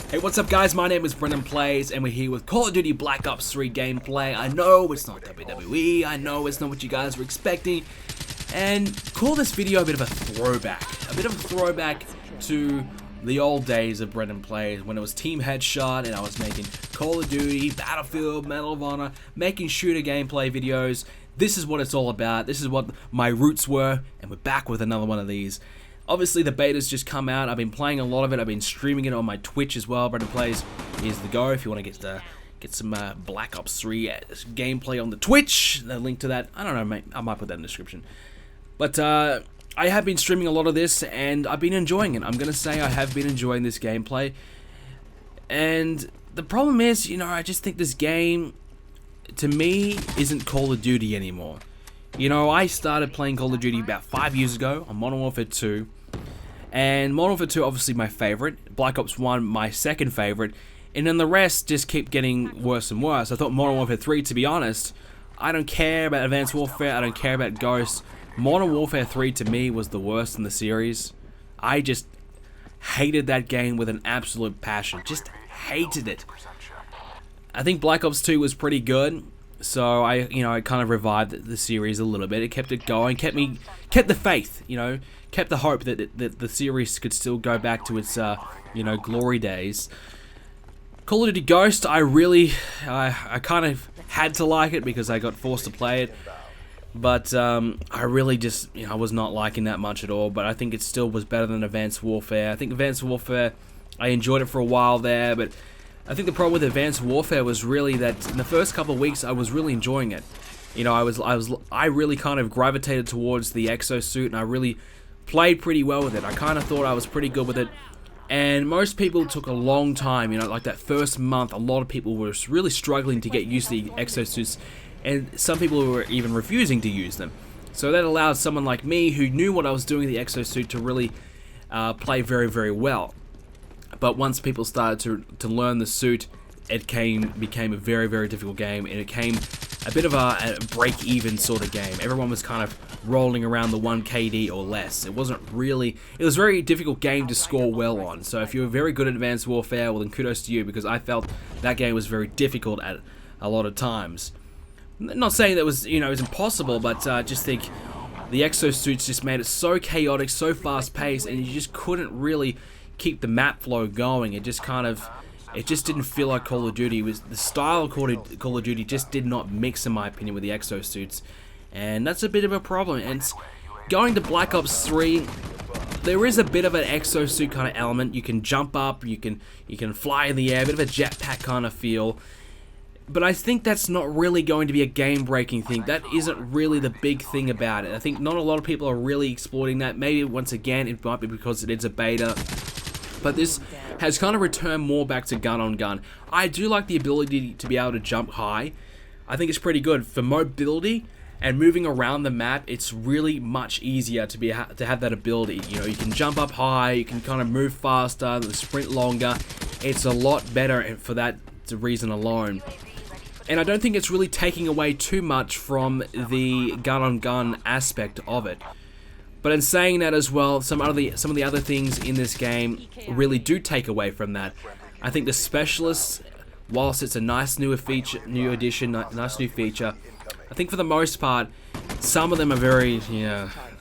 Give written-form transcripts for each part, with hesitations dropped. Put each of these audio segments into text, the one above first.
Hey, what's up guys? My name is BrendenPlayz and we're here with Call of Duty Black Ops 3 gameplay. I know it's not WWE, I know it's not what you guys were expecting, and call this video a bit of a throwback. A bit of a throwback to the old days of BrendenPlayz when it was Team Headshot and I was making Call of Duty, Battlefield, Medal of Honor, making shooter gameplay videos. This is what it's all about, this is what my roots were, and we're back with another one of these. Obviously the beta's just come out, I've been playing a lot of it, I've been streaming it on my Twitch as well. BrendenPlayz is the go if you want to get some Black Ops 3 gameplay on the Twitch. The link to that, I don't know mate, I might put that in the description. But I have been streaming a lot of this and I've been enjoying it. I'm going to say I have been enjoying this gameplay. And the problem is, you know, I just think this game, to me, isn't Call of Duty anymore. You know, I started playing Call of Duty about 5 years ago on Modern Warfare 2. And Modern Warfare 2 obviously my favorite, Black Ops 1 my second favorite, and then the rest just keep getting worse and worse. I thought Modern Warfare 3, to be honest, I don't care about Advanced Warfare, I don't care about Ghosts. Modern Warfare 3 to me was the worst in the series. I just hated that game with an absolute passion, just hated it. I think Black Ops 2 was pretty good, so I kind of revived the series a little bit. It kept it going, kept the faith, you know, kept the hope that the series could still go back to its, glory days. Call of Duty Ghost, I kind of had to like it because I got forced to play it, but I really just, I was not liking that much at all. But I think it still was better than Advanced Warfare. I think Advanced Warfare, I enjoyed it for a while there, but I think the problem with Advanced Warfare was really that in the first couple of weeks I was really enjoying it. You know, I really kind of gravitated towards the exosuit and I really played pretty well with it. I kind of thought I was pretty good with it. And most people took a long time, you know, like that first month, a lot of people were really struggling to get used to the exosuits, and some people were even refusing to use them. So that allowed someone like me, who knew what I was doing with the exosuit, to really play very, very well. But once people started to learn the suit, it became a very, very difficult game, and it became a bit of a break-even sort of game. Everyone was kind of rolling around the 1 KD or less. It was a very difficult game to score well on. So if you were very good at Advanced Warfare, well then kudos to you, because I felt that game was very difficult at a lot of times. Not saying that it was impossible, but just think the exosuits just made it so chaotic, so fast-paced, and you just couldn't really keep the map flow going. It just didn't feel like Call of Duty. The style of Call of Duty just did not mix, in my opinion, with the exosuits, and that's a bit of a problem. And going to Black Ops 3, there is a bit of an exosuit kind of element. You can jump up, you can fly in the air, a bit of a jetpack kind of feel. But I think that's not really going to be a game-breaking thing. That isn't really the big thing about it. I think not a lot of people are really exploiting that. Maybe once again it might be because it is a beta. But this has kind of returned more back to gun-on-gun. I do like the ability to be able to jump high. I think it's pretty good. For mobility and moving around the map, it's really much easier to have that ability. You know, you can jump up high, you can kind of move faster, sprint longer. It's a lot better for that reason alone. And I don't think it's really taking away too much from the gun-on-gun aspect of it. But in saying that as well, some of the other things in this game really do take away from that. I think the specialists, whilst it's a nice new addition, nice new feature, I think for the most part, some of them are very,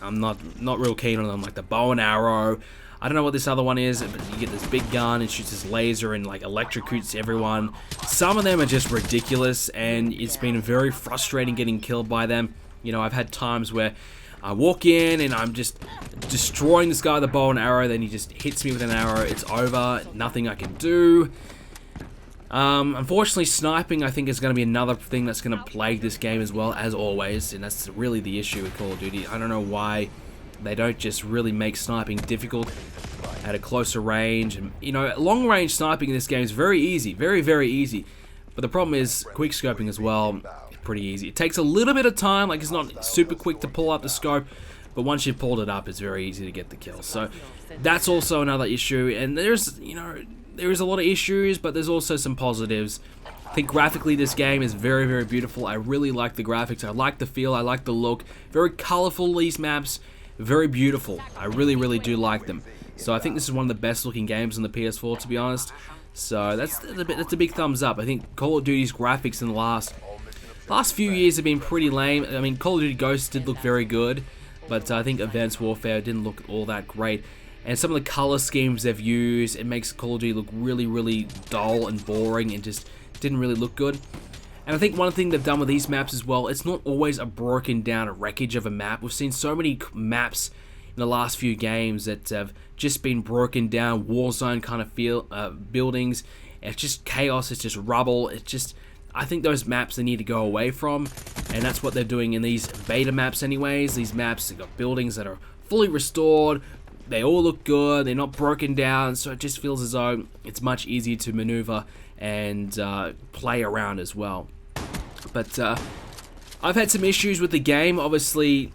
I'm not real keen on them, like the bow and arrow. I don't know what this other one is, but you get this big gun and shoots this laser and like electrocutes everyone. Some of them are just ridiculous, and it's been very frustrating getting killed by them. You know, I've had times where I walk in and I'm just destroying this guy with a bow and arrow, then he just hits me with an arrow, it's over, nothing I can do. Unfortunately, sniping I think is going to be another thing that's going to plague this game as well, as always, and that's really the issue with Call of Duty. I don't know why they don't just really make sniping difficult at a closer range. And long range sniping in this game is very easy, very, very easy. But the problem is quick scoping as well, pretty easy. It takes a little bit of time, like it's not super quick to pull up the scope, but once you've pulled it up, it's very easy to get the kill. So that's also another issue. And there is a lot of issues, but there's also some positives. I think graphically this game is very, very beautiful. I really like the graphics. I like the feel. I like the look. Very colorful, these maps. Very beautiful. I really, really do like them. So I think this is one of the best looking games on the PS4, to be honest. So that's a big thumbs up. I think Call of Duty's graphics in the last few years have been pretty lame. I mean, Call of Duty Ghosts did look very good, but I think Advanced Warfare didn't look all that great. And some of the color schemes they've used, it makes Call of Duty look really dull and boring and just didn't really look good. And I think one thing they've done with these maps as well, it's not always a broken down wreckage of a map. We've seen so many maps in the last few games that have just been broken down, Warzone kind of buildings. It's just chaos, it's just rubble, it's just... I think those maps they need to go away from, and that's what they're doing in these beta maps anyways. These maps, they've got buildings that are fully restored, they all look good, they're not broken down, so it just feels as though it's much easier to maneuver and play around as well. But I've had some issues with the game, obviously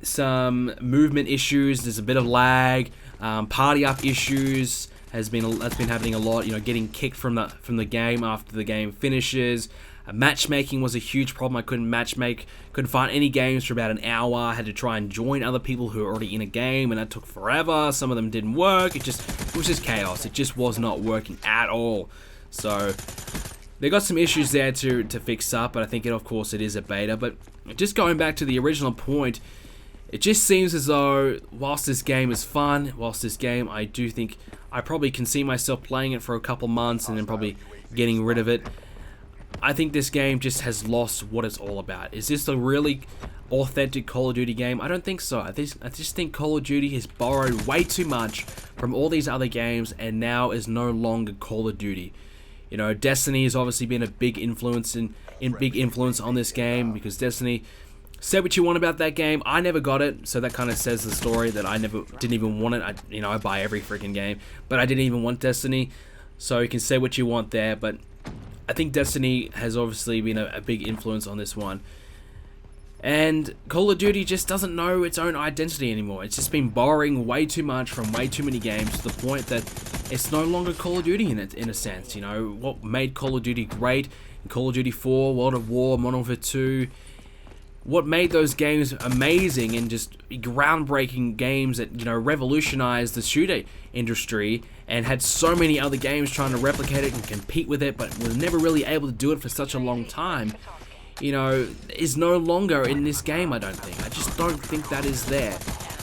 some movement issues, there's a bit of lag, party up issues that's been happening a lot, you know, getting kicked from the game after the game finishes. Matchmaking was a huge problem. I couldn't matchmake, couldn't find any games for about an hour. I had to try and join other people who were already in a game, and that took forever. Some of them didn't work. It was just chaos. It just was not working at all. So they got some issues there to fix up, but I think of course it is a beta. But just going back to the original point, it just seems as though whilst this game is fun, whilst this game I do think I probably can see myself playing it for a couple months and then probably getting rid of it, I think this game just has lost what it's all about. Is this a really authentic Call of Duty game? I don't think so. I just think Call of Duty has borrowed way too much from all these other games and now is no longer Call of Duty. You know, Destiny has obviously been a big influence on this game, because Destiny, say what you want about that game, I never got it, so that kind of says the story that I didn't even want it. I buy every freaking game, but I didn't even want Destiny, so you can say what you want there, but I think Destiny has obviously been a big influence on this one. And Call of Duty just doesn't know its own identity anymore. It's just been borrowing way too much from way too many games to the point that it's no longer Call of Duty in a sense. You know, what made Call of Duty great, Call of Duty 4, World of War, Modern Warfare 2, what made those games amazing and just groundbreaking games that, you know, revolutionized the shooter industry and had so many other games trying to replicate it and compete with it, but was never really able to do it for such a long time, you know, is no longer in this game, I don't think. I just don't think that is there.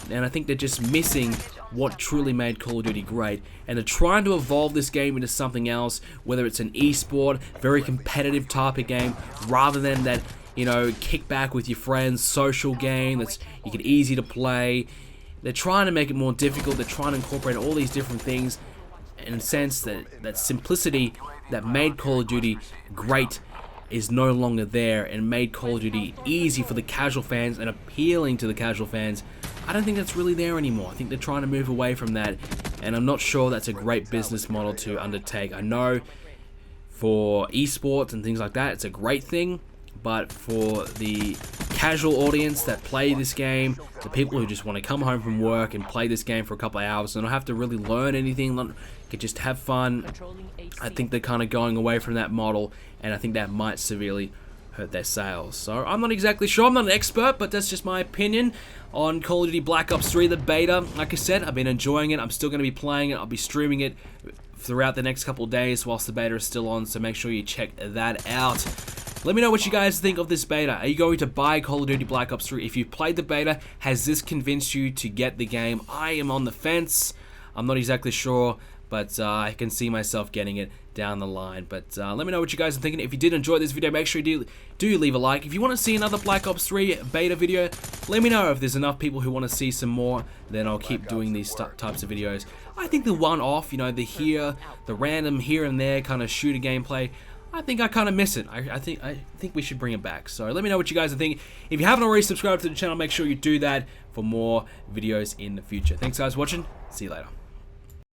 And I think they're just missing what truly made Call of Duty great, and they're trying to evolve this game into something else, whether it's an esport, very competitive type of game, rather than that, you know, kick back with your friends, social game that's you can easy to play. They're trying to make it more difficult. They're trying to incorporate all these different things in a sense that simplicity that made Call of Duty great is no longer there, and made Call of Duty easy for the casual fans and appealing to the casual fans. I don't think that's really there anymore. I think they're trying to move away from that, and I'm not sure that's a great business model to undertake. I know for esports and things like that, it's a great thing, but for the casual audience that play this game, the people who just want to come home from work and play this game for a couple of hours and not have to really learn anything, could just have fun, I think they're kind of going away from that model, and I think that might severely hurt their sales. So I'm not exactly sure, I'm not an expert, but that's just my opinion on Call of Duty Black Ops 3, the beta. Like I said, I've been enjoying it, I'm still going to be playing it, I'll be streaming it throughout the next couple of days whilst the beta is still on, so make sure you check that out. Let me know what you guys think of this beta. Are you going to buy Call of Duty Black Ops 3? If you played the beta, has this convinced you to get the game? I am on the fence. I'm not exactly sure, but I can see myself getting it down the line. But let me know what you guys are thinking. If you did enjoy this video, make sure you do leave a like. If you want to see another Black Ops 3 beta video, let me know. If there's enough people who want to see some more, then I'll keep doing these types of videos. I think the one-off, you know, the random here and there kind of shooter gameplay, I think I kind of miss it. I think we should bring it back. So let me know what you guys are thinking. If you haven't already subscribed to the channel, make sure you do that for more videos in the future. Thanks guys for watching. See you later.